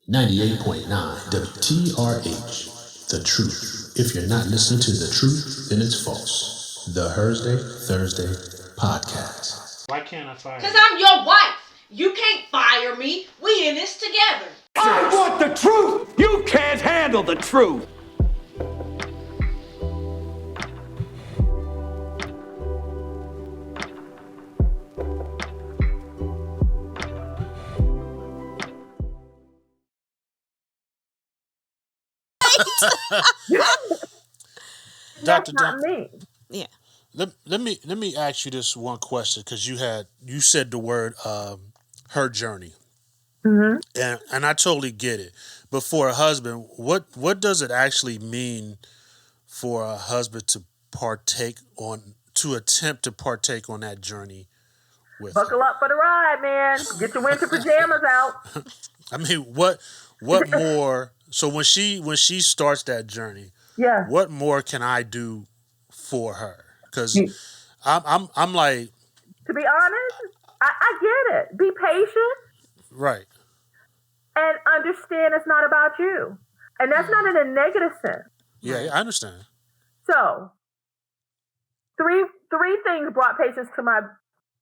98.9 WTRH. The truth. If you're not listening to the truth, then it's false. The Thursday podcast. Why can't I fire Because you? I'm your wife. You can't fire me. We in this together. I want the truth. You can't handle the truth. Dr. Not me. Yeah. Let me ask you this one question, because you said the word her journey. Mm-hmm. And I totally get it. But for a husband, what does it actually mean for a husband to attempt to partake on that journey with Buckle up for the ride, man. Get your winter pajamas out. I mean, what more? So when she starts that journey, Yeah. what more can I do for her? Because I'm like, To be honest, I get it. Be patient right. and understand it's not about you. And that's not in a negative sense. Yeah, I understand. So, three things brought patients to my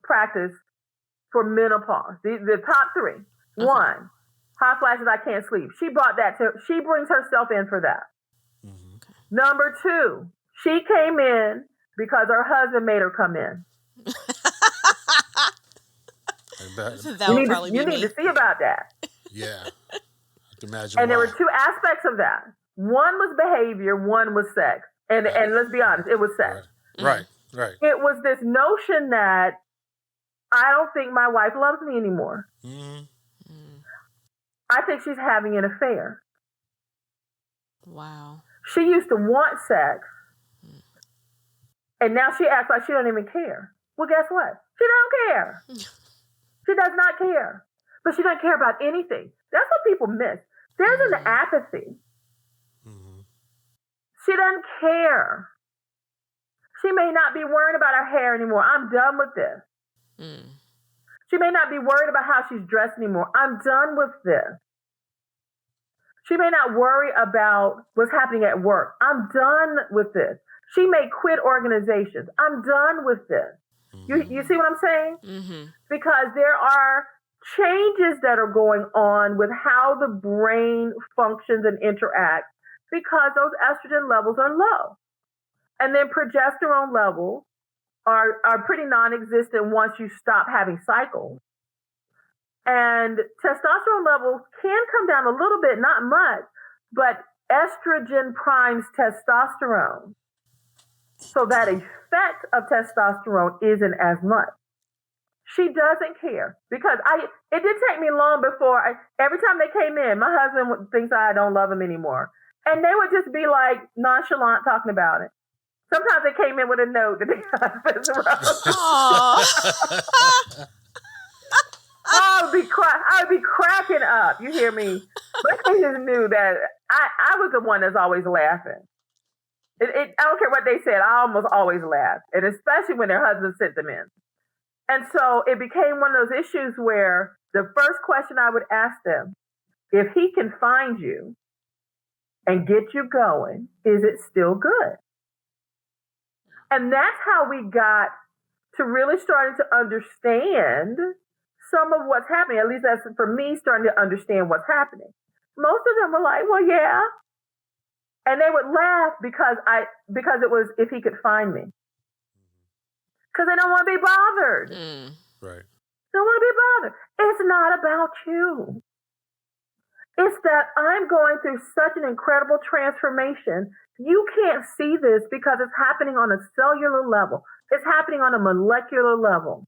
practice for menopause. The top three. Okay. One, hot flashes, I can't sleep. She brings herself in for that. Mm-hmm. Number two, she came in because her husband made her come in. That would probably be You need to see about that. Yeah, I can imagine. And there why. were two aspects of that. One was behavior, one was sex. And let's be honest, it was sex. Right. It was this notion that I don't think my wife loves me anymore. Mm-hmm. I think she's having an affair. Wow. She used to want sex, and now she acts like she don't even care. Well, guess what? She don't care. She does not care. But she doesn't care about anything. That's what people miss. There's an apathy. Mm-hmm. She doesn't care. She may not be worried about her hair anymore. I'm done with this. Mm. She may not be worried about how she's dressed anymore. I'm done with this. She may not worry about what's happening at work. I'm done with this. She may quit organizations. I'm done with this. Mm-hmm. You see what I'm saying? Mm-hmm. Because there are changes that are going on with how the brain functions and interacts because those estrogen levels are low. And then progesterone levels are pretty non-existent once you stop having cycles. And testosterone levels can come down a little bit, not much, but estrogen primes testosterone. So that effect of testosterone isn't as much. She doesn't care because it did take me long before every time they came in, my husband thinks I don't love him anymore. And they would just be like nonchalant talking about it. Sometimes they came in with a note that their husbands wrote. I would be cracking up. You hear me? But they just knew that I was the one that's always laughing. I don't care what they said. I almost always laugh, and especially when their husbands sent them in. And so it became one of those issues where the first question I would ask them, if he can find you and get you going, is it still good? And that's how we got to really starting to understand some of what's happening. At least that's for me, starting to understand what's happening. Most of them were like, well, yeah. And they would laugh because it was if he could find me. Because they don't want to be bothered. Right. They don't want to be bothered. It's not about you. It's that I'm going through such an incredible transformation. You can't see this because it's happening on a cellular level. It's happening on a molecular level.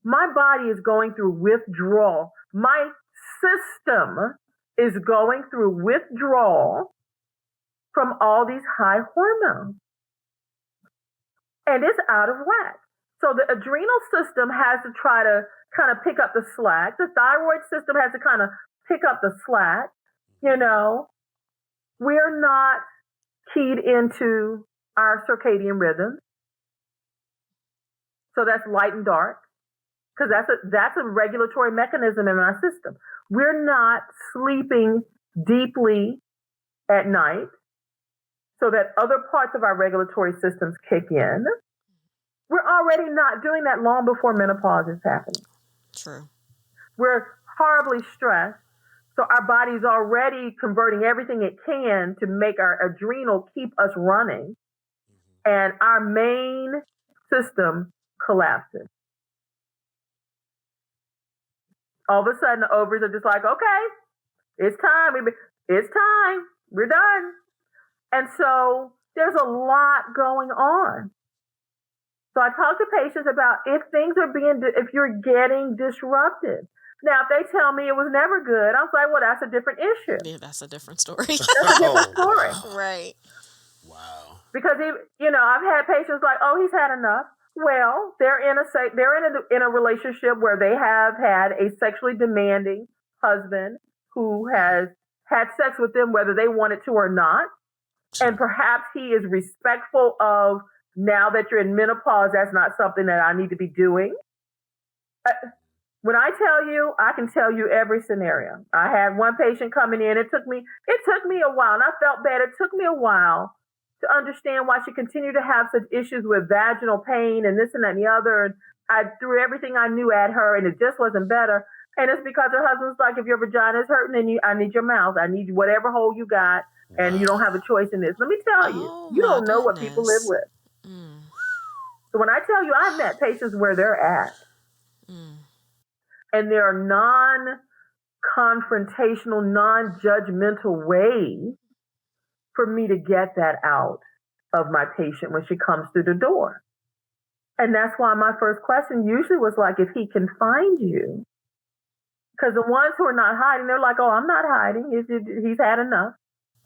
My body is going through withdrawal. My system is going through withdrawal from all these high hormones. And it's out of whack. So the adrenal system has to try to kind of pick up the slack. The thyroid system has to kind of pick up the slack. You know, we're not keyed into our circadian rhythms. So that's light and dark. because that's a regulatory mechanism in our system. We're not sleeping deeply at night so that other parts of our regulatory systems kick in. We're already not doing that long before menopause is happening. True. We're horribly stressed, so our body's already converting everything it can to make our adrenal keep us running, and our main system collapses. All of a sudden, the ovaries are just like, okay, it's time. It's time. We're done. And so there's a lot going on. So I talk to patients about if you're getting disrupted. Now, if they tell me it was never good, I'm like, well, that's a different issue. Yeah, that's a different story. That's a different story. Right. Wow. Because I've had patients like, oh, he's had enough. Well, they're in a relationship where they have had a sexually demanding husband who has had sex with them whether they wanted to or not. And perhaps he is respectful of, now that you're in menopause, that's not something that I need to be doing. When I tell you, I can tell you every scenario. I had one patient coming in. It took me a while, and I felt bad. It took me a while to understand why she continued to have such issues with vaginal pain and this and that and the other. And I threw everything I knew at her, and it just wasn't better. And it's because her husband's like, if your vagina is hurting, then I need your mouth. I need whatever hole you got, and you don't have a choice in this. Let me tell you, you don't know what people live with. So when I tell you, I've met patients where they're at, and there are non-confrontational, non-judgmental ways for me to get that out of my patient when she comes through the door. And that's why my first question usually was like, if he can find you. Because the ones who are not hiding, they're like, oh, I'm not hiding. He's had enough.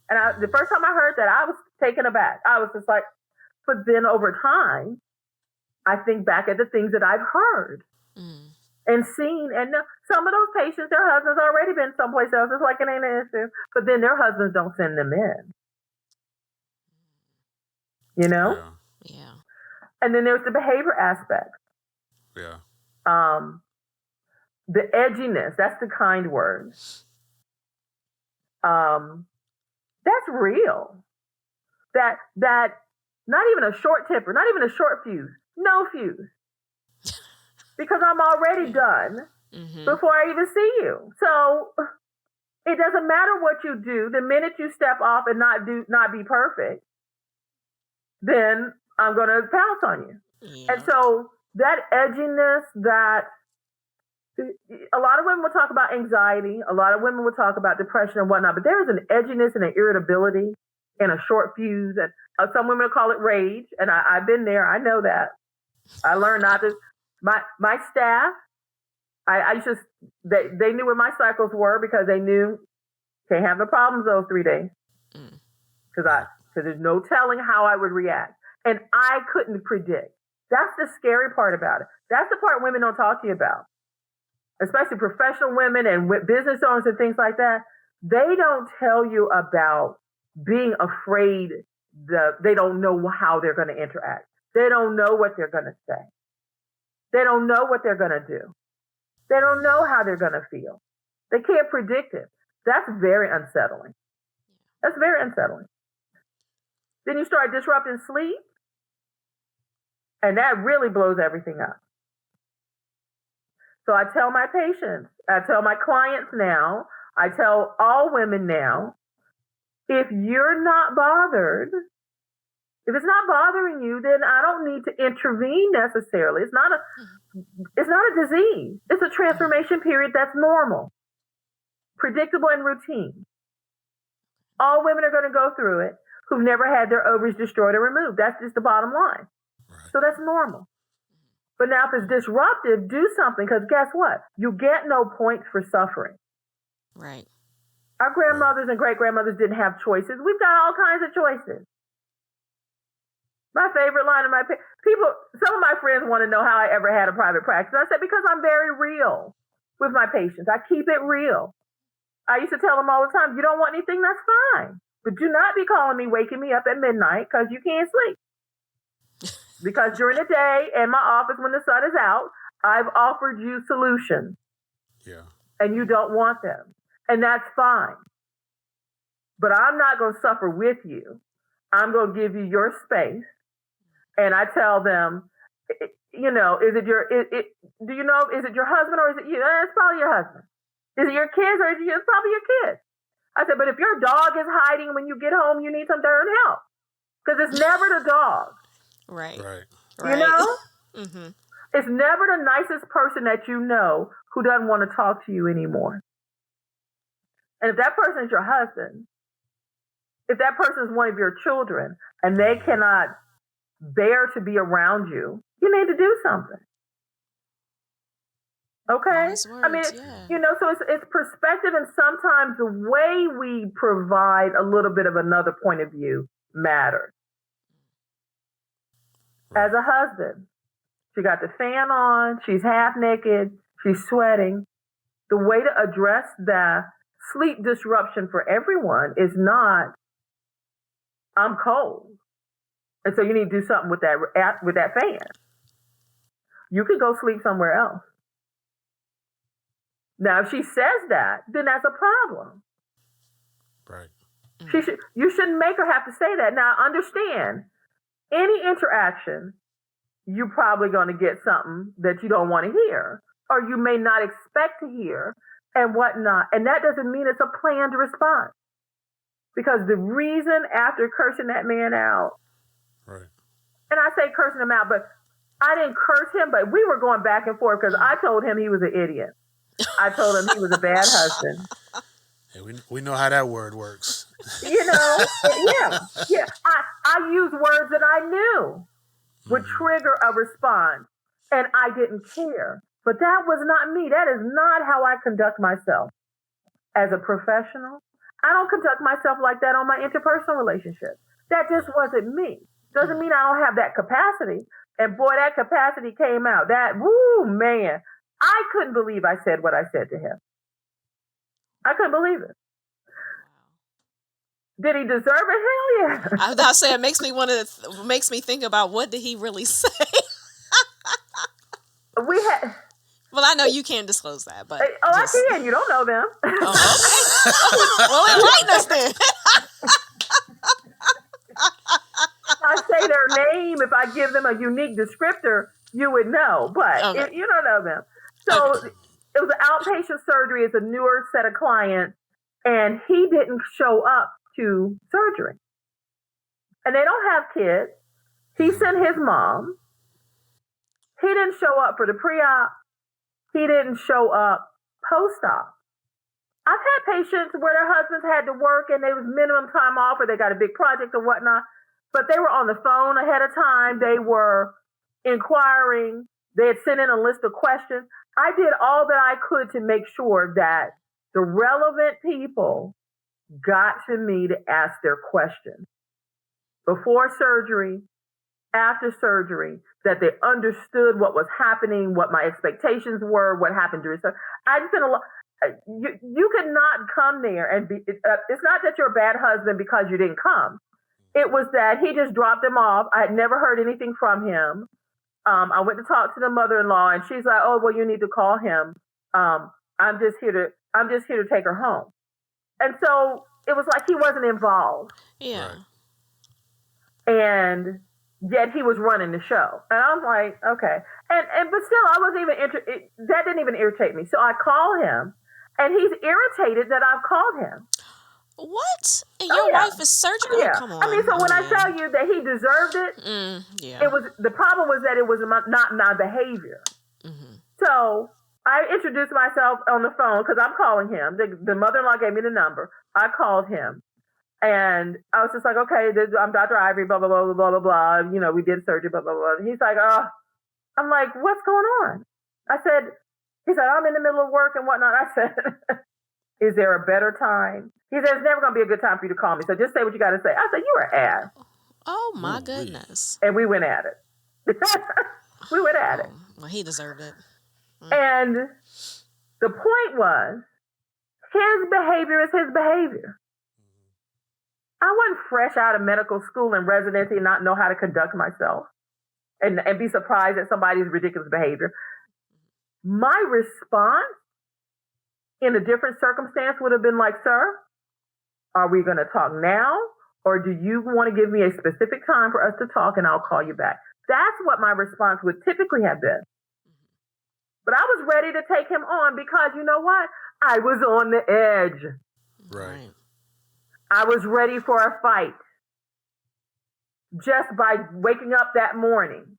And the first time I heard that, I was taken aback. I was just like, but then over time, I think back at the things that I've heard and seen. And some of those patients, their husbands already been someplace else. It's like it ain't an issue. But then their husbands don't send them in. You know? Yeah. And then there's the behavior aspect. Yeah. The edginess, that's the kind word. That's real. That not even a short temper, not even a short fuse, no fuse. Because I'm already done before I even see you. So it doesn't matter what you do. The minute you step off and not be perfect, then I'm going to pounce on you. Yeah. And so that edginess, a lot of women will talk about anxiety. A lot of women will talk about depression and whatnot, but there is an edginess and an irritability and a short fuse. And some women will call it rage. And I've been there. I know that. I learned not to. My staff, they knew what my cycles were because they knew can't have no problems those 3 days. Because there's no telling how I would react. And I couldn't predict. That's the scary part about it. That's the part women don't talk to you about. Especially professional women and business owners and things like that. They don't tell you about being afraid they don't know how they're going to interact. They don't know what they're going to say. They don't know what they're going to do. They don't know how they're going to feel. They can't predict it. That's very unsettling. That's very unsettling. Then you start disrupting sleep, and that really blows everything up. So I tell my patients, I tell my clients now, I tell all women now, if you're not bothered, if it's not bothering you, then I don't need to intervene necessarily. It's not a disease. It's a transformation period that's normal, predictable, and routine. All women are going to go through it who've never had their ovaries destroyed or removed. That's just the bottom line. Right. So that's normal. But now if it's disruptive, do something, because guess what? You get no points for suffering. Right. Our grandmothers and great-grandmothers didn't have choices. We've got all kinds of choices. My favorite line of some of my friends want to know how I ever had a private practice. I said, because I'm very real with my patients. I keep it real. I used to tell them all the time, you don't want anything, that's fine. But do not be calling me, waking me up at midnight because you can't sleep. Because during the day in my office when the sun is out, I've offered you solutions Yeah. and you don't want them. And that's fine. But I'm not going to suffer with you. I'm going to give you your space. And I tell them, you know, is it your husband or is it you? It's probably your husband. Is it your kids or is it you? It's probably your kids. I said, but if your dog is hiding when you get home, you need some darn help. Because it's never the dog. Right. Right. You know? Mm-hmm. It's never the nicest person that you know who doesn't want to talk to you anymore. And if that person is your husband, if that person is one of your children and they cannot bear to be around you, you need to do something. Okay? Wise words, I mean, yeah. you know, so it's perspective, and sometimes the way we provide a little bit of another point of view matters. Right. As a husband, she got the fan on, she's half naked, she's sweating. The way to address the sleep disruption for everyone is not, I'm cold. And so you need to do something with that fan. You could go sleep somewhere else. Now, if she says that, then that's a problem. Right. You shouldn't make her have to say that. Now, understand, any interaction, you're probably going to get something that you don't want to hear, or you may not expect to hear, and whatnot. And that doesn't mean it's a planned response. Because the reason after cursing that man out, Right. and I say cursing him out, but I didn't curse him, but we were going back and forth because I told him he was an idiot. I told him he was a bad husband. Yeah, we know how that word works. You know, yeah. I used words that I knew would trigger a response, and I didn't care. But that was not me. That is not how I conduct myself as a professional. I don't conduct myself like that on my interpersonal relationships. That just wasn't me. Doesn't mean I don't have that capacity. And boy, that capacity came out. Man, I couldn't believe I said what I said to him. I couldn't believe it. Did he deserve it? Hell yeah. I was about to say, it makes me think about, what did he really say? Well, I know you can't disclose that, but I can. You don't know them. Oh, okay. Well, enlighten us then. If I say their name, if I give them a unique descriptor, you would know. But you don't know them. So it was an outpatient surgery. It's a newer set of clients, and he didn't show up to surgery. And they don't have kids. He sent his mom. He didn't show up for the pre-op. He didn't show up post-op. I've had patients where their husbands had to work and there was minimum time off, or they got a big project or whatnot, but they were on the phone ahead of time. They were inquiring. They had sent in a list of questions. I did all that I could to make sure that the relevant people got to me to ask their questions before surgery, after surgery, that they understood what was happening, what my expectations were, what happened during surgery. I just been a lot. You could not come there and be. It's not that you're a bad husband because you didn't come. It was that he just dropped him off. I had never heard anything from him. I went to talk to the mother-in-law, and she's like, "Oh, well, you need to call him. I'm just here to take her home." And so it was like he wasn't involved. Yeah. And yet he was running the show. And I was like, okay. But still, I wasn't even that didn't even irritate me. So I call him, and he's irritated that I've called him. What? And your wife is surgical? Yeah. Oh, come on. I mean, so when I tell you that he deserved it, it was the problem was that it was not my behavior. Mm-hmm. So I introduced myself on the phone because I'm calling him. The mother-in-law gave me the number. I called him. And I was just like, okay, I'm Dr. Ivery, blah, blah, blah, blah, blah, blah, blah. You know, we did surgery, blah, blah, blah. And he's like, I'm like, what's going on? He said, I'm in the middle of work and whatnot. I said, is there a better time? He said, it's never going to be a good time for you to call me. So just say what you got to say. I said, you were an ass. Oh, my goodness. And we went at it. We went at it. Well, he deserved it. And the point was, his behavior is his behavior. I wasn't fresh out of medical school and residency and not know how to conduct myself and be surprised at somebody's ridiculous behavior. My response in a different circumstance would have been like, sir, are we going to talk now? Or do you want to give me a specific time for us to talk and I'll call you back? That's what my response would typically have been. But I was ready to take him on because you know what? I was on the edge. Right. I was ready for a fight just by waking up that morning.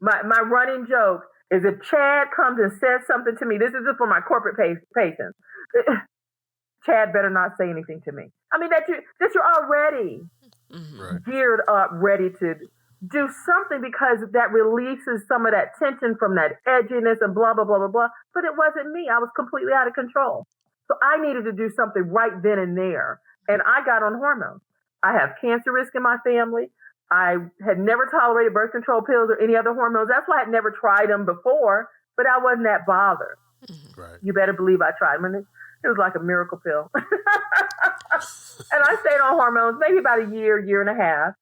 My running joke is if Chad comes and says something to me, this is just for my corporate patients. Chad better not say anything to me. I mean, that you're already geared up, ready to do something because that releases some of that tension from that edginess and blah, blah, blah, blah, blah. But it wasn't me. I was completely out of control. So I needed to do something right then and there. And I got on hormones. I have cancer risk in my family. I had never tolerated birth control pills or any other hormones. That's why I had never tried them before, but I wasn't that bothered. Right. You better believe I tried them. It was like a miracle pill. And I stayed on hormones maybe about a year and a half.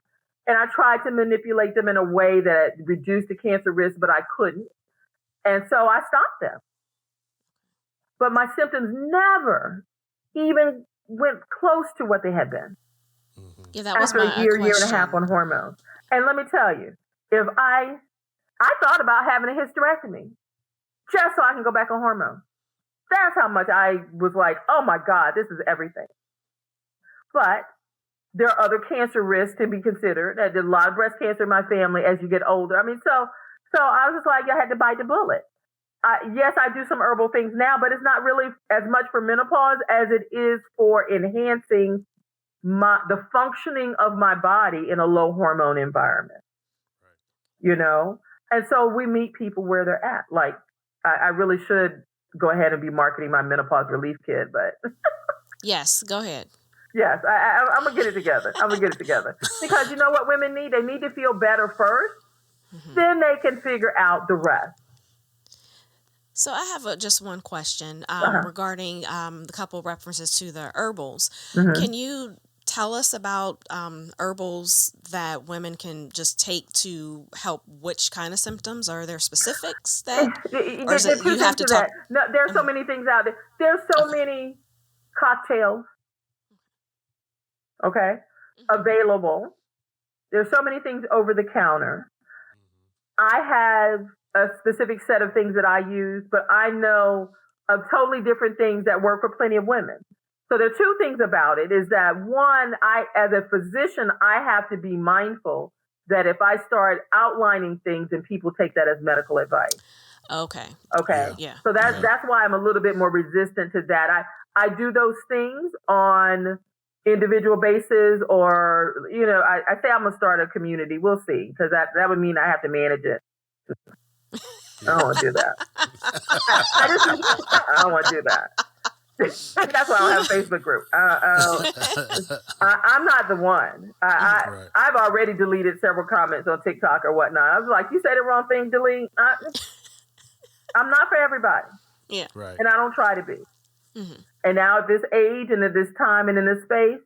And I tried to manipulate them in a way that reduced the cancer risk, but I couldn't. And so I stopped them. But my symptoms never even went close to what they had been. Yeah, that was after my a year and a question. half on hormones. And let me tell you, if I thought about having a hysterectomy just so I can go back on hormones. That's how much I was like, oh my God, this is everything. But there are other cancer risks to be considered. There's a lot of breast cancer in my family as you get older. I mean, so I was just like, I had to bite the bullet. Yes, I do some herbal things now, but it's not really as much for menopause as it is for enhancing the functioning of my body in a low hormone environment. You know? And so we meet people where they're at. Like, I really should go ahead and be marketing my menopause relief kit, but Yes, go ahead. yes, I'm gonna get it together. Because you know what women need? They need to feel better first, then they can figure out the rest. So I have just one question regarding the couple references to the herbals. Can you tell us about herbals that women can just take to help which kind of symptoms? Are there specifics that, or is it, you have to talk? No, there's so many things out there. There's so many cocktails, available. There's so many things over the counter. I have a specific set of things that I use, but I know of totally different things that work for plenty of women. So there are two things about it is that one, as a physician, I have to be mindful that if I start outlining things and people take that as medical advice. Okay. Yeah. So that's why I'm a little bit more resistant to that. I do those things on individual basis, or, you know, I say I'm going to start a community. We'll see, because that would mean I have to manage it. I don't want to do that. I don't want to do that. That's why I don't have a Facebook group. I'm not the one. I've already deleted several comments on TikTok or whatnot. I was like, you said the wrong thing, delete. I'm not for everybody. Yeah. Right. And I don't try to be. And now at this age and at this time and in this space,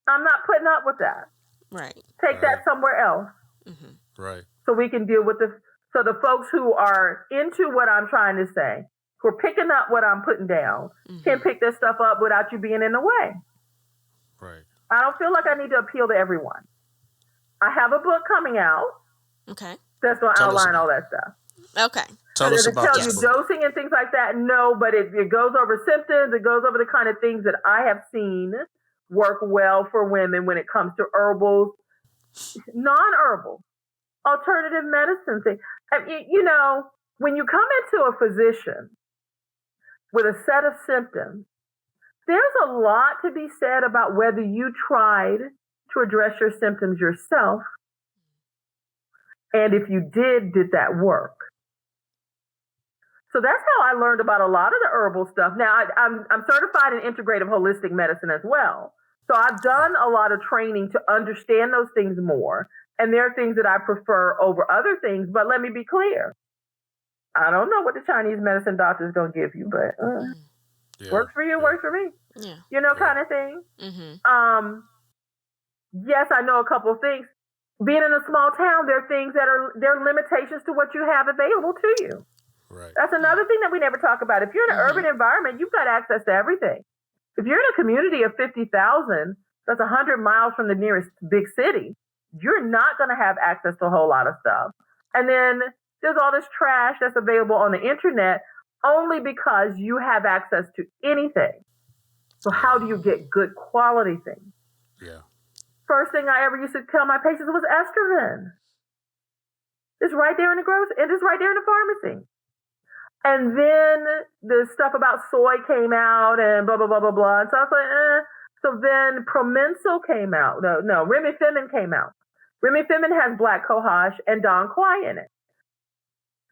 I'm not putting up with that. Right. Take that somewhere else. Right. So we can deal with so the folks who are into what I'm trying to say, who are picking up what I'm putting down, can pick this stuff up without you being in the way. Right. I don't feel like I need to appeal to everyone. I have a book coming out. Okay. That's going to outline all that stuff. Okay. Tell us about this. this Tell you book. dosing and things like that. No, but it goes over symptoms. It goes over the kind of things that I have seen work well for women when it comes to herbals, non-herbal, alternative medicine things. I mean, you know, when you come into a physician with a set of symptoms, there's a lot to be said about whether you tried to address your symptoms yourself, and if you did that work? So that's how I learned about a lot of the herbal stuff. Now, I'm certified in integrative holistic medicine as well. So I've done a lot of training to understand those things more. And there are things that I prefer over other things. But let me be clear. I don't know what the Chinese medicine doctor is going to give you, but works for you, works for me. Yeah. You know, kind of thing. Yes, I know a couple of things. Being in a small town, there are things there are limitations to what you have available to you. Right. That's another thing that we never talk about. If you're in an urban environment, you've got access to everything. If you're in a community of 50,000, that's 100 miles from the nearest big city, you're not going to have access to a whole lot of stuff. And then there's all this trash that's available on the internet only because you have access to anything. So how do you get good quality things? Yeah. First thing I ever used to tell my patients was estrogen. It's right there in the grocery, and it's right there in the pharmacy. And then the stuff about soy came out and blah, blah, blah, blah, blah. And so I was like, So then Promensil came out. No, Remifemin came out. Remifemin has black cohosh and Don Quai in it.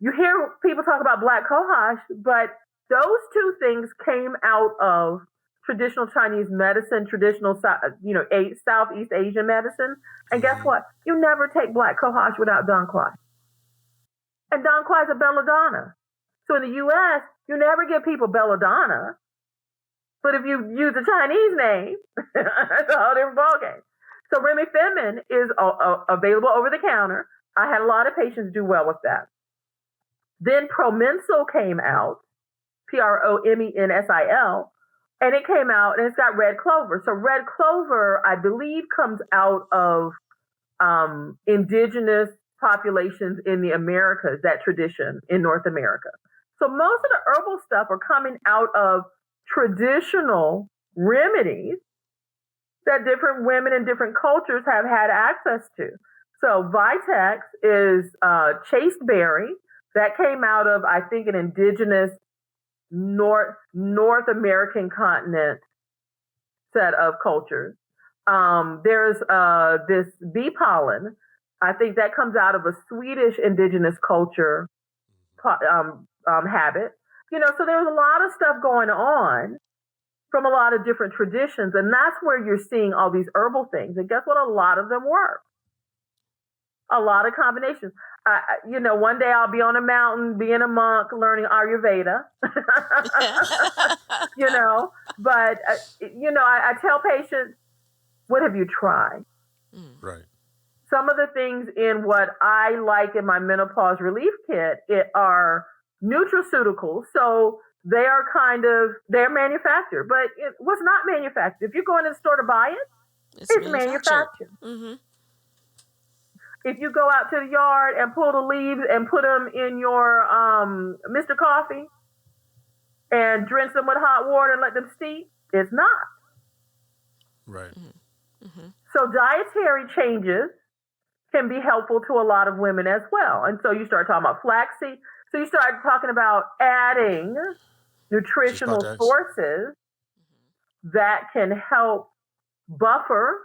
You hear people talk about black cohosh, but those two things came out of traditional Chinese medicine, traditional, Southeast Asian medicine. And guess what? You never take black cohosh without Don Quai. And Don Quai is a belladonna. So in the U.S., you never give people belladonna. But if you use a Chinese name, it's a whole different ballgame. So Remifemin is available over the counter. I had a lot of patients do well with that. Then Promensil came out, Promensil, and it came out and it's got red clover. So red clover, I believe, comes out of indigenous populations in the Americas, that tradition in North America. So most of the herbal stuff are coming out of traditional remedies that different women in different cultures have had access to. So Vitex is chasteberry. That came out of, I think, an indigenous North American continent set of cultures. There's this bee pollen. I think that comes out of a Swedish indigenous culture habit. So there's a lot of stuff going on from a lot of different traditions, and that's where you're seeing all these herbal things. And guess what? A lot of them work. A lot of combinations. One day I'll be on a mountain, being a monk, learning Ayurveda. But I tell patients, what have you tried? Right. Some of the things in what I like in my menopause relief kit are nutraceuticals. So they're manufactured, but what's not manufactured? If you go into the store to buy it, it's manufactured. Mm-hmm. If you go out to the yard and pull the leaves and put them in your Mr. Coffee and rinse them with hot water and let them steep, it's not. Right. Mm-hmm. So dietary changes can be helpful to a lot of women as well. And so you start talking about flaxseed. So you start talking about adding nutritional sources that can help buffer,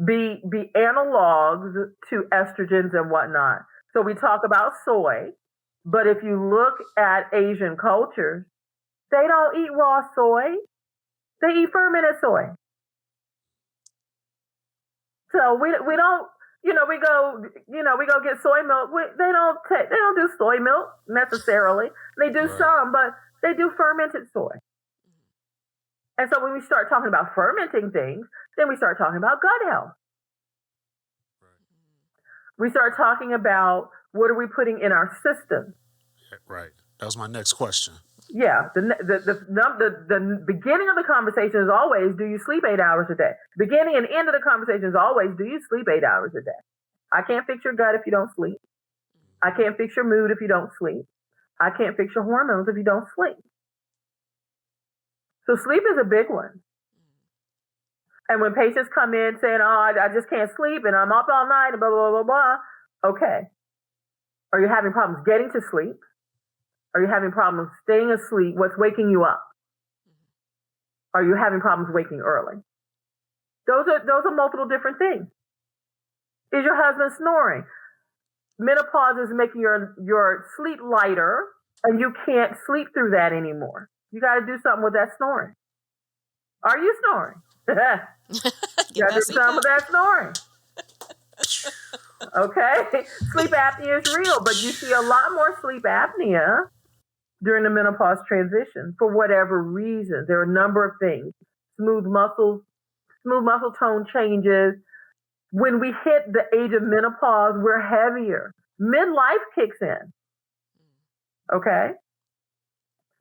be analogs to estrogens and whatnot. So we talk about soy, but if you look at Asian cultures, they don't eat raw soy. They eat fermented soy. So we don't, we go get soy milk. They don't do soy milk necessarily. They do some, but they do fermented soy. And so when we start talking about fermenting things, then we start talking about gut health. We start talking about what are we putting in our system. Right. That was my next question. Yeah. The beginning of the conversation is always, do you sleep 8 hours a day? Beginning and end of the conversation is always, do you sleep 8 hours a day? I can't fix your gut if you don't sleep. I can't fix your mood if you don't sleep. I can't fix your hormones if you don't sleep. So sleep is a big one. And when patients come in saying, I just can't sleep and I'm up all night and blah, blah, blah, blah, okay. Are you having problems getting to sleep? Are you having problems staying asleep? What's waking you up? Are you having problems waking early? Those are multiple different things. Is your husband snoring? Menopause is making your sleep lighter and you can't sleep through that anymore. You got to do something with that snoring. Are you snoring? You got to do something with that snoring. Okay? Sleep apnea is real, but you see a lot more sleep apnea during the menopause transition for whatever reason. There are a number of things. Smooth muscle tone changes. When we hit the age of menopause, we're heavier. Midlife kicks in. Okay?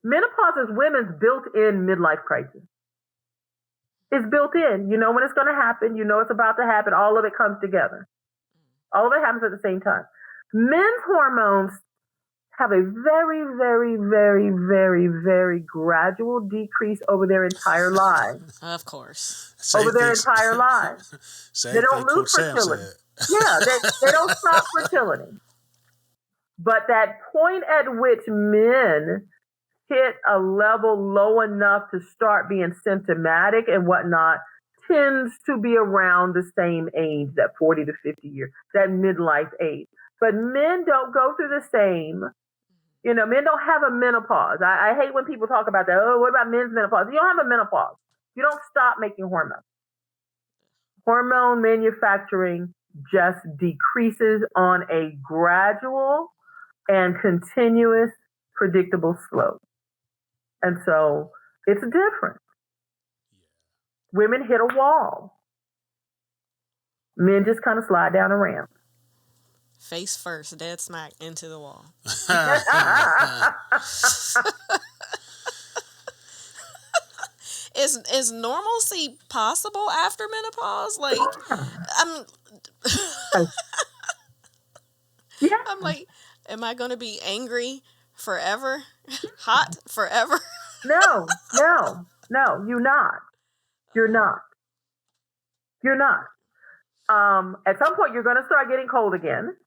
Menopause is women's built-in midlife crisis. It's built in. You know when it's going to happen. You know it's about to happen. All of it comes together. All of it happens at the same time. Men's hormones have a very, very, very, very, very gradual decrease over their entire lives. Of course. Over their entire lives. They don't lose fertility. Yeah, they don't stop fertility. But that point at which men hit a level low enough to start being symptomatic and whatnot tends to be around the same age, that 40 to 50 years, that midlife age. But men don't go through the same, men don't have a menopause. I hate when people talk about that. Oh, what about men's menopause? You don't have a menopause. You don't stop making hormones. Hormone manufacturing just decreases on a gradual and continuous, predictable slope. And so it's different. Women hit a wall. Men just kind of slide down a ramp. Face first, dead smack into the wall. Is normalcy possible after menopause? Like, I'm like, am I going to be angry forever? Hot forever? No, you're not. You're not. At some point, you're going to start getting cold again.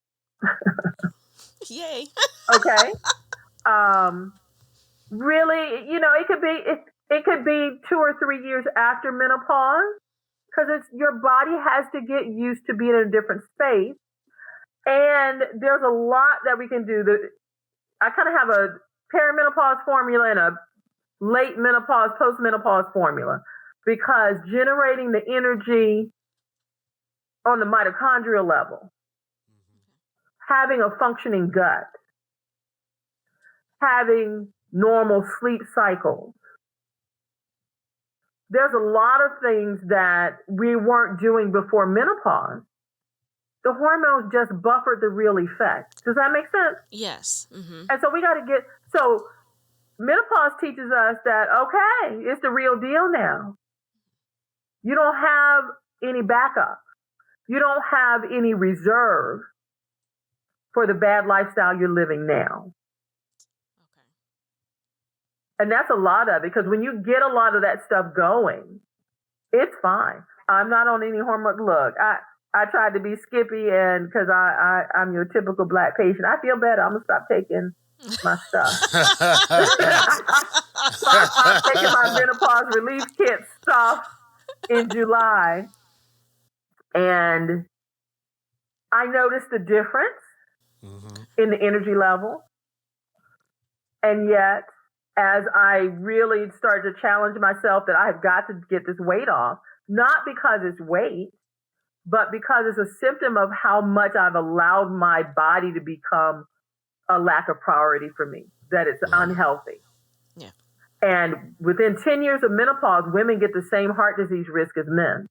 Yay. Okay. Really, it could be 2 or 3 years after menopause, because your body has to get used to being in a different space. And there's a lot that we can do. I kind of have a perimenopause formula and a late menopause, postmenopause formula, because generating the energy on the mitochondrial level, having a functioning gut, having normal sleep cycles. There's a lot of things that we weren't doing before menopause. The hormones just buffered the real effect. Does that make sense? Yes. Mm-hmm. And so we got to menopause teaches us that, okay, it's the real deal now. You don't have any backup. You don't have any reserve for the bad lifestyle you're living now. Okay. And that's a lot of it, because when you get a lot of that stuff going, it's fine. I'm not on any hormone. Look, I tried to be Skippy, and because I'm your typical Black patient, I feel better. I'm going to stop taking my stuff. So I'm taking my menopause relief kit stuff in July. And I noticed the difference in the energy level. And yet, as I really started to challenge myself that I have got to get this weight off, not because it's weight, but because it's a symptom of how much I've allowed my body to become a lack of priority for me, that it's unhealthy. Yeah. And within 10 years of menopause, women get the same heart disease risk as men.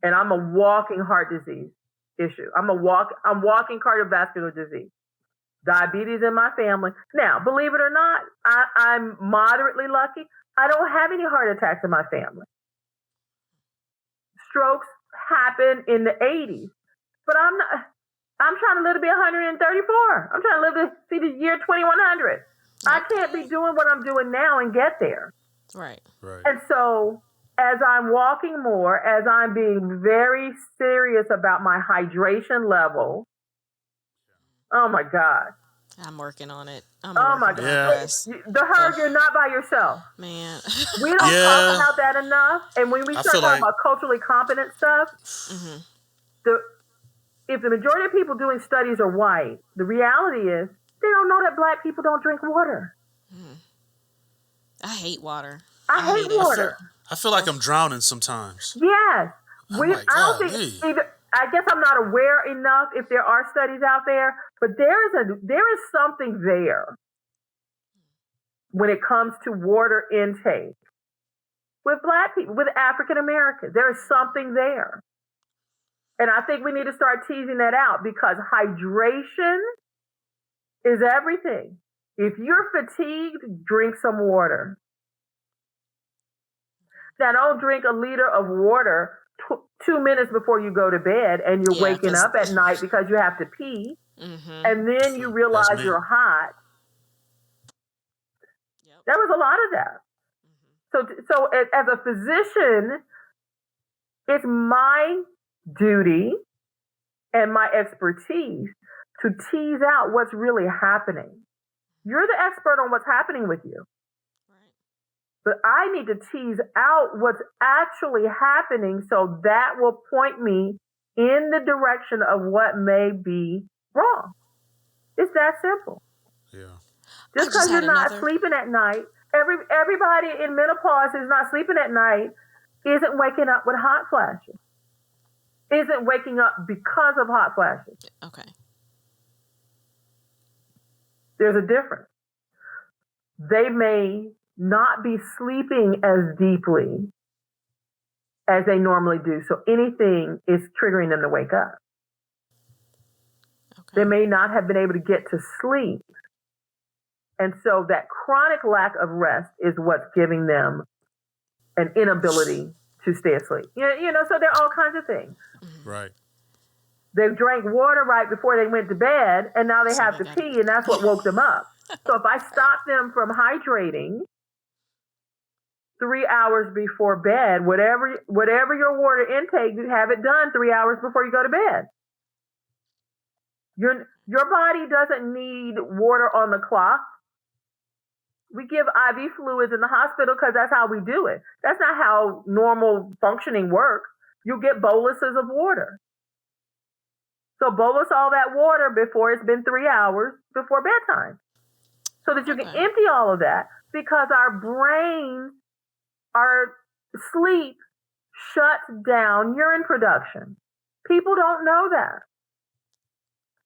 And I'm a walking heart disease issue. I'm walking cardiovascular disease. Diabetes in my family. Now, believe it or not, I'm moderately lucky. I don't have any heart attacks in my family. Strokes happen in the 80s. But I'm trying to live to be 134. I'm trying to live to see the year 2100. I can't be doing what I'm doing now and get there. Right. And so as I'm walking more, as I'm being very serious about my hydration level, oh my God. I'm working on it. Oh my God. Yeah. You're not by yourself. Man. We don't talk about that enough. And when we start talking about culturally competent stuff, if the majority of people doing studies are white, the reality is they don't know that Black people don't drink water. I hate water. I hate water. I feel like I'm drowning sometimes. Yes. I don't think I guess I'm not aware enough if there are studies out there, but there is something there when it comes to water intake with Black people, with African Americans. There is something there. And I think we need to start teasing that out, because hydration is everything. If you're fatigued, drink some water. Now, don't drink a liter of water 2 minutes before you go to bed and you're waking 'cause up at night because you have to pee, and then you That's realize me. you're hot. Yep. There was a lot of that. So as a physician, it's my duty and my expertise to tease out what's really happening. You're the expert on what's happening with you. Right. But I need to tease out what's actually happening so that will point me in the direction of what may be wrong. It's that simple. Yeah. Just because you're not sleeping at night, everybody in menopause who's not sleeping at night isn't waking up with hot flashes. Isn't waking up because of hot flashes. Okay. There's a difference. They may not be sleeping as deeply as they normally do. So anything is triggering them to wake up. Okay. They may not have been able to get to sleep. And so that chronic lack of rest is what's giving them an inability to stay asleep. So there are all kinds of things. Right. They drank water right before they went to bed, and now they have to pee, and that's what woke them up. So if I stop them from hydrating 3 hours before bed, whatever your water intake, you have it done 3 hours before you go to bed. Your body doesn't need water on the clock. We give IV fluids in the hospital because that's how we do it. That's not how normal functioning works. You get boluses of water. So bolus all that water before it's been 3 hours before bedtime so that you can empty all of that, because our brains, our sleep shuts down urine production. People don't know that.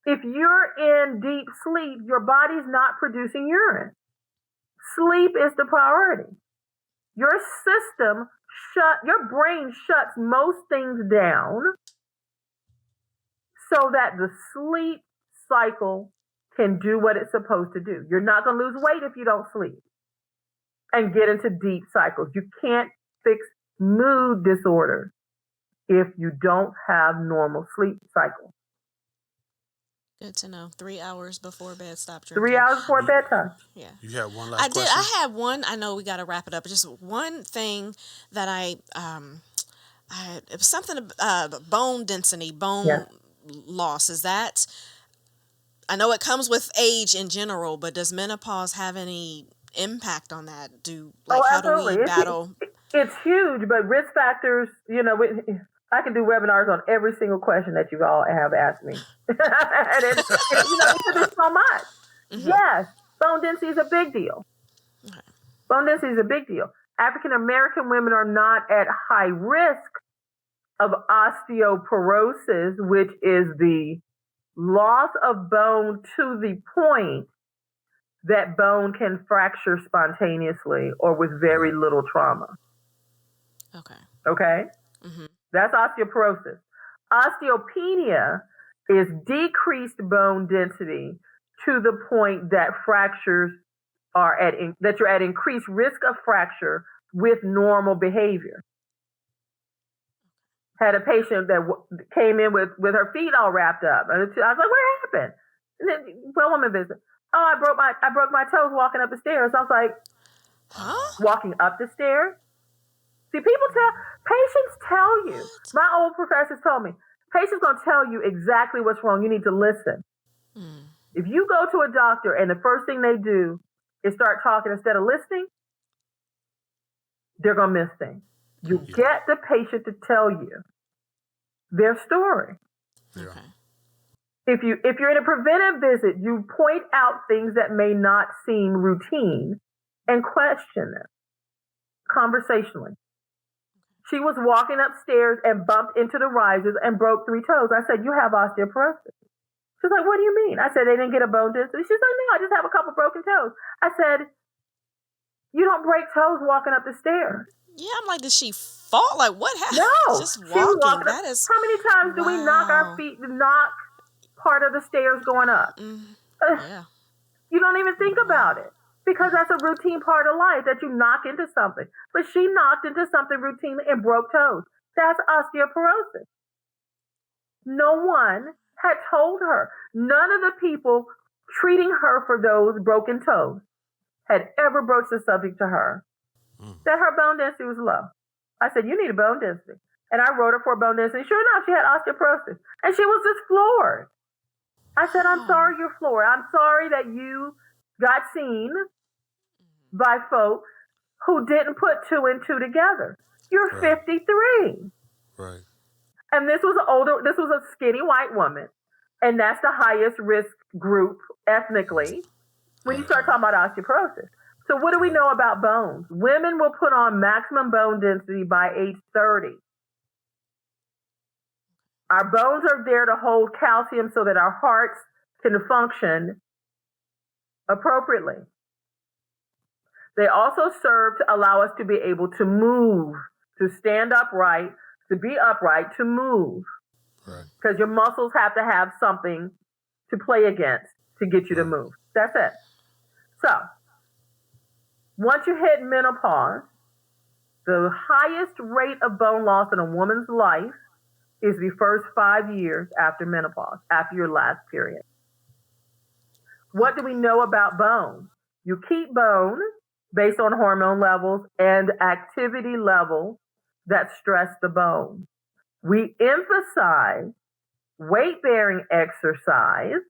If you're in deep sleep, your body's not producing urine. Sleep is the priority. Your brain shuts most things down so that the sleep cycle can do what it's supposed to do. You're not going to lose weight if you don't sleep and get into deep cycles. You can't fix mood disorders if you don't have normal sleep cycles. Good to know. 3 hours before bed, stop drinking. 3 hours before bedtime. Yeah. You had one last question? I had one. I know we got to wrap it up. But just one thing that it was something bone density, bone loss. Is that? I know it comes with age in general, but does menopause have any impact on that? How do we battle? It's huge, but risk factors. I can do webinars on every single question that you all have asked me. And it's so much. Mm-hmm. Yes, bone density is a big deal. Okay. Bone density is a big deal. African American women are not at high risk of osteoporosis, which is the loss of bone to the point that bone can fracture spontaneously or with very little trauma. Okay? Mm-hmm. That's osteoporosis. Osteopenia is decreased bone density to the point that fractures that you're at increased risk of fracture with normal behavior. Had a patient that came in with her feet all wrapped up. I was like, "What happened?" And then, woman visit. "Oh, I broke my toes walking up the stairs." I was like, "Huh? Walking up the stairs?" See, patients tell you. My old professors told me, patients gonna tell you exactly what's wrong. You need to listen. If you go to a doctor and the first thing they do is start talking instead of listening, they're gonna miss things. You get the patient to tell you their story. Okay. If you're in a preventive visit, you point out things that may not seem routine and question them conversationally. She was walking upstairs and bumped into the risers and broke 3 toes. I said, "You have osteoporosis." She's like, "What do you mean?" I said, "They didn't get a bone density." She's like, "No, I just have a couple broken toes." I said, "You don't break toes walking up the stairs." Yeah, I'm like, did she fall? Like, what happened? No, just walking. That is. How many times do we knock our feet, knock part of the stairs going up? Yeah. You don't even think about it because that's a routine part of life that you knock into something. But she knocked into something routinely and broke toes. That's osteoporosis. No one had told her. None of the people treating her for those broken toes had ever broached the subject to her that her bone density was low. I said, you need a bone density. And I wrote her for a bone density. Sure enough, she had osteoporosis. And she was just floored. I said, I'm sorry you're floored. I'm sorry that you got seen by folks who didn't put two and two together. You're 53. Right. And this was a skinny white woman. And that's the highest risk group ethnically when you start talking about osteoporosis. So what do we know about bones? Women will put on maximum bone density by age 30. Our bones are there to hold calcium so that our hearts can function appropriately. They also serve to allow us to be able to move, to stand upright, to be upright, to move. Right. Because your muscles have to have something to play against to get you to move. That's it. So, once you hit menopause, the highest rate of bone loss in a woman's life is the first 5 years after menopause, after your last period. What do we know about bone? You keep bone based on hormone levels and activity levels that stress the bone. We emphasize weight-bearing exercise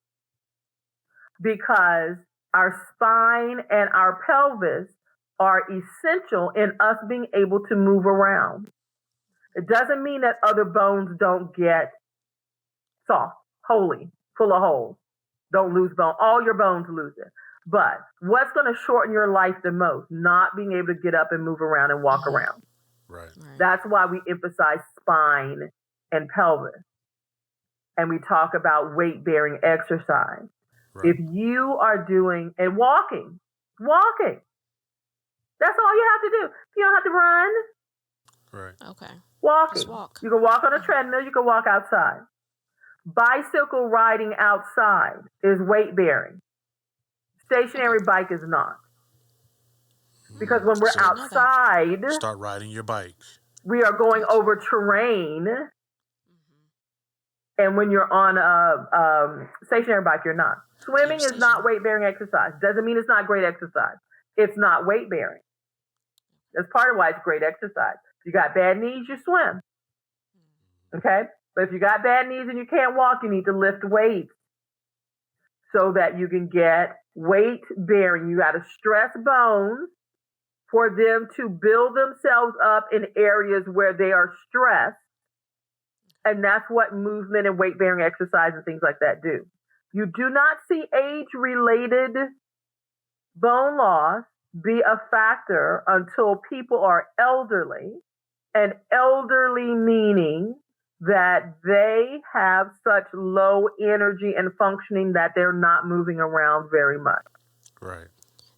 because our spine and our pelvis are essential in us being able to move around. It doesn't mean that other bones don't get soft, holy, full of holes. Don't lose bone. All your bones lose it. But what's going to shorten your life the most? Not being able to get up and move around and walk around. Right. That's why we emphasize spine and pelvis. And we talk about weight-bearing exercise. Right. If you are doing, and walking, that's all you have to do. You don't have to run. Right. Okay. Walking. Just walk. You can walk on a treadmill. You can walk outside. Bicycle riding outside is weight-bearing. Stationary bike is not. Because when we're So- outside, Start riding your bike. we are going over terrain. And when you're on a stationary bike, you're not. Swimming is not weight-bearing exercise. Doesn't mean it's not great exercise. It's not weight-bearing. That's part of why it's great exercise. If you got bad knees, you swim. Okay? But if you got bad knees and you can't walk, you need to lift weights so that you can get weight-bearing. You got to stress bones for them to build themselves up in areas where they are stressed. And that's what movement and weight-bearing exercise and things like that do. You do not see age-related bone loss be a factor until people are elderly, and elderly meaning that they have such low energy and functioning that they're not moving around very much. Right.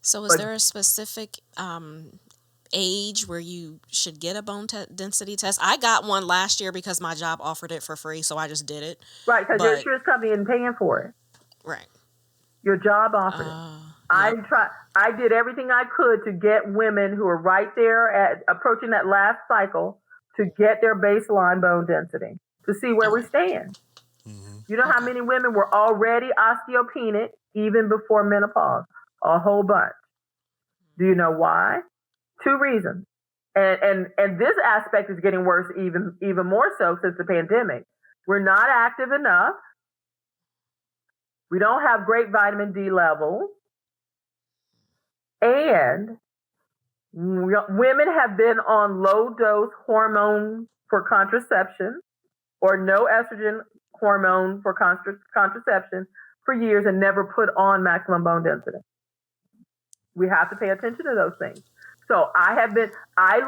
So is there a specific age where you should get a bone density test? I got one last year because my job offered it for free, so I just did it. Right, because your insurance company isn't paying for it. Right. Your job offered it. I did everything I could to get women who are right there at approaching that last cycle to get their baseline bone density to see where we stand. You know how many women were already osteopenic even before menopause? A whole bunch. Do you know why? 2 reasons. And this aspect is getting worse even more so since the pandemic. We're not active enough. We don't have great vitamin D levels. And women have been on low dose hormone for contraception or no estrogen hormone for contraception for years and never put on maximum bone density. We have to pay attention to those things. So I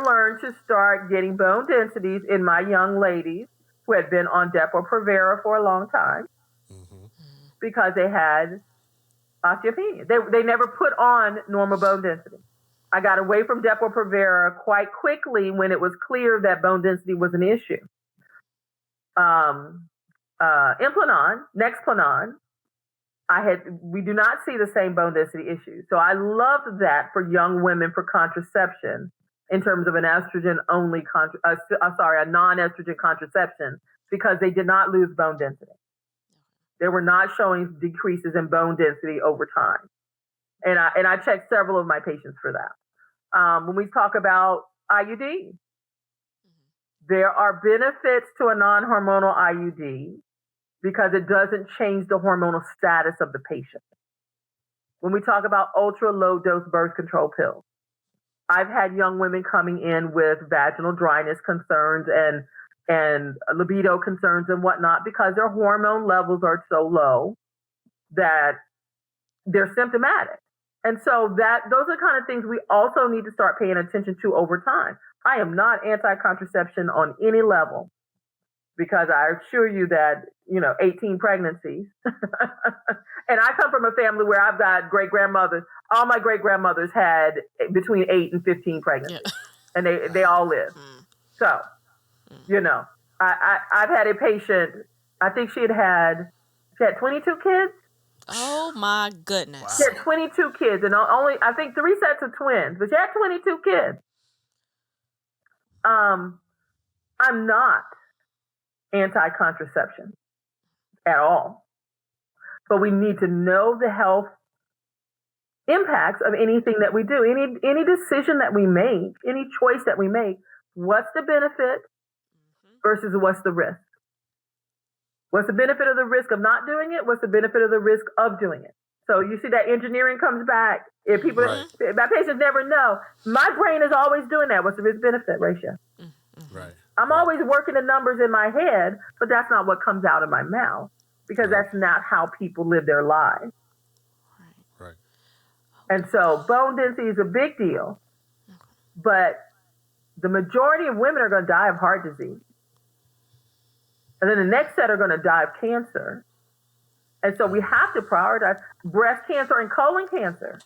learned to start getting bone densities in my young ladies who had been on Depo-Provera for a long time because they had osteopenia. They never put on normal bone density. I got away from Depo-Provera quite quickly when it was clear that bone density was an issue. Implanon, Nexplanon, we do not see the same bone density issues. So I loved that for young women for contraception in terms of an estrogen-only, a non-estrogen contraception, because they did not lose bone density. They were not showing decreases in bone density over time. And I checked several of my patients for that. When we talk about IUD, there are benefits to a non-hormonal IUD because it doesn't change the hormonal status of the patient. When we talk about ultra low dose birth control pills, I've had young women coming in with vaginal dryness concerns and libido concerns and whatnot because their hormone levels are so low that they're symptomatic. And so those are the kind of things we also need to start paying attention to over time. I am not anti-contraception on any level because I assure you that, 18 pregnancies. And I come from a family where I've got great-grandmothers. All my great-grandmothers had between 8 and 15 pregnancies. Yeah. And they all lived. So, I've had a patient, I think she had 22 kids. Oh my goodness. Wow. She had 22 kids and only, I think 3 sets of twins, but she had 22 kids. I'm not anti-contraception at all. But we need to know the health impacts of anything that we do, any decision that we make, any choice that we make. What's the benefit versus what's the risk? What's the benefit of the risk of not doing it? What's the benefit of the risk of doing it? So you see that engineering comes back. If people, my patients never know. My brain is always doing that. What's the risk benefit ratio? Right. I'm always working the numbers in my head, but that's not what comes out of my mouth because that's not how people live their lives. Right. And so bone density is a big deal, but the majority of women are going to die of heart disease. And then the next set are going to die of cancer. And so we have to prioritize breast cancer and colon cancer.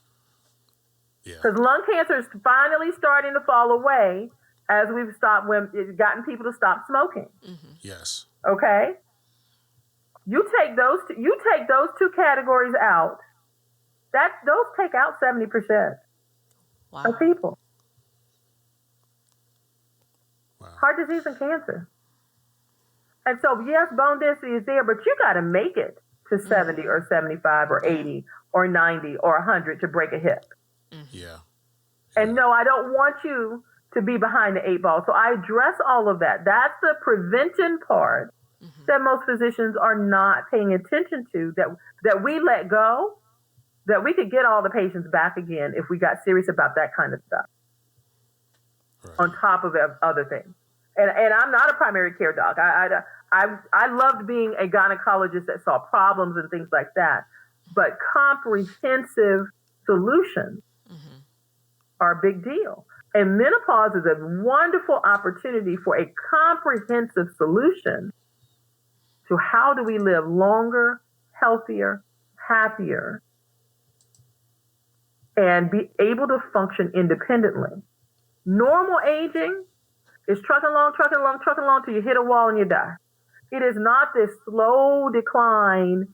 Because lung cancer is finally starting to fall away as we've gotten people to stop smoking. Yes. Okay? You take those two categories out, those take out 70% of people. Wow. Heart disease and cancer. And so, yes, bone density is there, but you got to make it to 70 or 75 or 80 or 90 or 100 to break a hip. Yeah. And no, I don't want you to be behind the 8 ball. So I address all of that. That's the prevention part that most physicians are not paying attention to, that we let go, that we could get all the patients back again if we got serious about that kind of stuff. Right. On top of other things. And I'm not a primary care doc. I loved being a gynecologist that saw problems and things like that. But comprehensive solutions are a big deal. And menopause is a wonderful opportunity for a comprehensive solution to how do we live longer, healthier, happier, and be able to function independently. Normal aging is trucking along till you hit a wall and you die. It is not this slow decline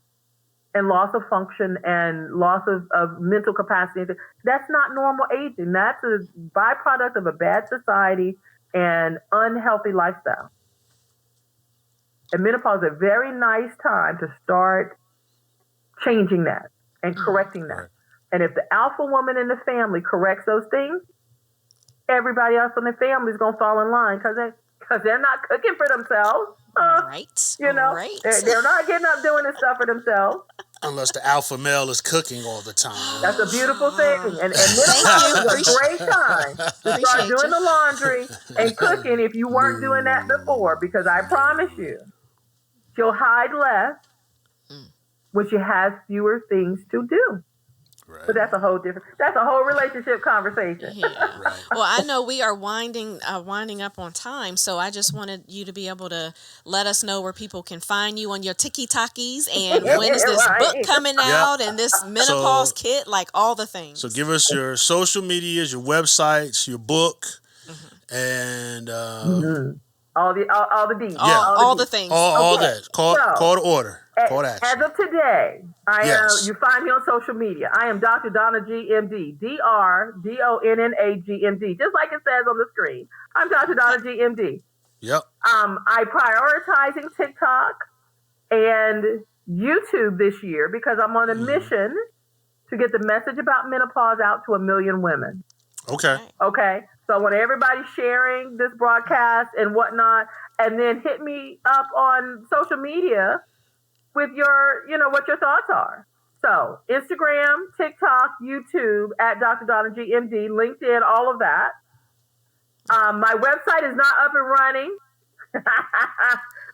and loss of function and loss of mental capacity. That's not normal aging. That's a byproduct of a bad society and unhealthy lifestyle. And menopause is a very nice time to start changing that and correcting that. Right. And if the alpha woman in the family corrects those things, everybody else in the family is going to fall in line because they're not cooking for themselves. Right. They're not getting up doing this stuff for themselves. Unless the alpha male is cooking all the time. That's a beautiful thing. And menopause is a great time to start doing the laundry and cooking if you weren't doing that before, because I promise you, she'll hide less when she has fewer things to do. Right. But that's a whole relationship conversation. Yeah. Right. Well, I know we are winding up on time, so I just wanted you to be able to let us know where people can find you on your TikToks and when is this book coming out and this menopause kit, like all the things. So give us your social medias, your websites, your book, and all the deeds. All the things. All that. Call to order. Call to action. As of today, Yes. you find me on social media. I am Dr. Donna GMD, DRDONNA just like it says on the screen. I'm Dr. Donna GMD. Yep. I prioritizing TikTok and YouTube this year because I'm on a mission to get the message about menopause out to 1 million women. Okay. Okay. So I want everybody sharing this broadcast and whatnot, and then hit me up on social media with your, what your thoughts are. So Instagram, TikTok, YouTube at Dr. Donna GMD, LinkedIn, all of that. My website is not up and running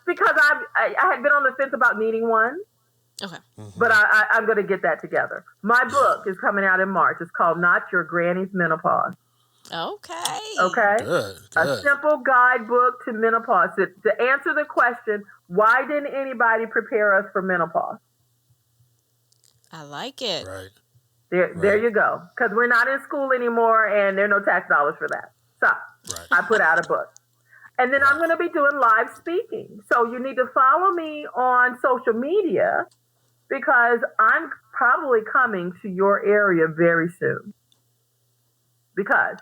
because I had been on the fence about needing one. Okay. But I'm going to get that together. My book is coming out in March. It's called Not Your Granny's Menopause. Okay. Okay? Good. A simple guidebook to menopause to answer the question, why didn't anybody prepare us for menopause? I like it. Right. There you go. Because we're not in school anymore and there are no tax dollars for that. So I put out a book. And then I'm going to be doing live speaking. So you need to follow me on social media because I'm probably coming to your area very soon. Because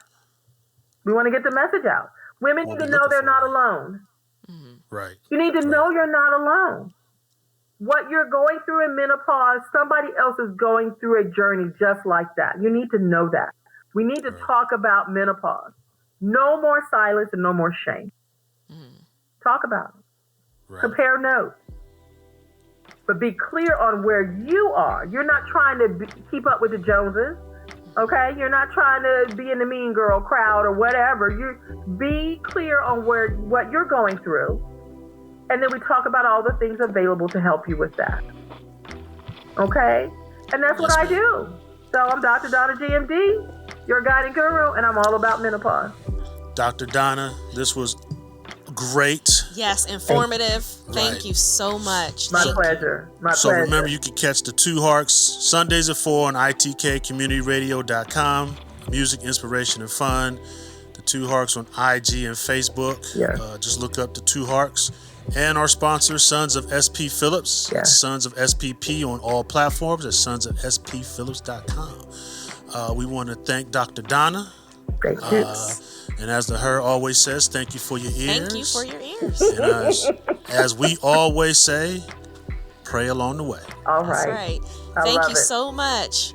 we want to get the message out. Women need to know they're not alone. Right. You need to know you're not alone. What you're going through in menopause, somebody else is going through a journey just like that. You need to know that. We need to talk about menopause. No more silence and no more shame. Talk about it. Right. Compare notes. But be clear on where you are. You're not trying to keep up with the Joneses. Okay? You're not trying to be in the mean girl crowd or whatever. You be clear on what you're going through. And then we talk about all the things available to help you with that. Okay? And that's what I do. So I'm Dr. Donna GMD, your guiding guru, and I'm all about menopause. Dr. Donna, this was great. Yes, informative. Thank you so much. My pleasure. So remember, you can catch the Two Harks Sundays at 4 on itkcommunityradio.com. Music, inspiration, and fun. The Two Harks on IG and Facebook. Yes. Just look up the Two Harks. And our sponsor, Sons of SP Phillips. Yes. Sons of SPP on all platforms at sonsofspphillips.com. We want to thank Dr. Donna. Thank you. And as the Her always says, thank you for your ears. Thank you for your ears. And as we always say, pray along the way. All right. That's right. I Thank love you it. so much.